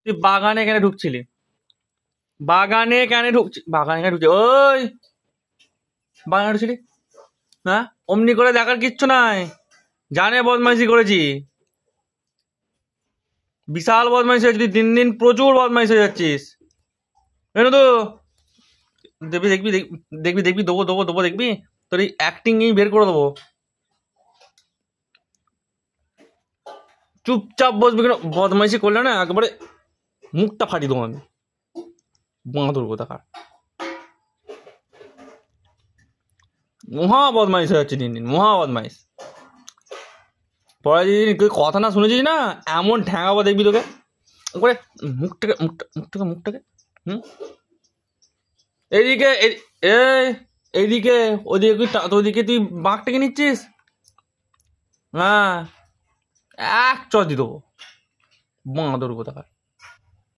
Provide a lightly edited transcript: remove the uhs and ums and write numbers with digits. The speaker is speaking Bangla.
তুই বাগানে কেন ঢুকছিলি? বাগানে কেন ঢুকছি? ওই বাগানে ঢুকছিলি? হ্যাঁ, অমনি করে দেখার কিচ্ছু নাই, জানে বদমাইশি করেছি, বিশাল বদমাইশি হয়েছিস, দিন দিন প্রচুর বদমাইশ হয়ে যাচ্ছিস। কেন তো দেখবি দেখবি দেখবি দেখবি দেবো দেবো দেবো, দেখবি তোর এই অ্যাক্টিং এই বের করে দেবো। চুপচাপ বসবি, কেন বদমাইশি করলে না একেবারে মুখটা ফাটিয়ে দেবো আমি, বাঁদর কোথাকার। মহা বদমাইশ হয়ে যাচ্ছে দিন দিন, মহা বদমাইশ। পরে দিন তুই কথা না শুনেছিস না, এমন ঠ্যাঙাবো দেখবি তোকে করে, মুখটাকে হুম। এইদিকে এইদিকে ওদিকে ওদিকে তুই বাঁকটাকে নিচ্ছিস। হ্যাঁ, এক চর দিয়ে দেবো, বাঁদর কোথাকার।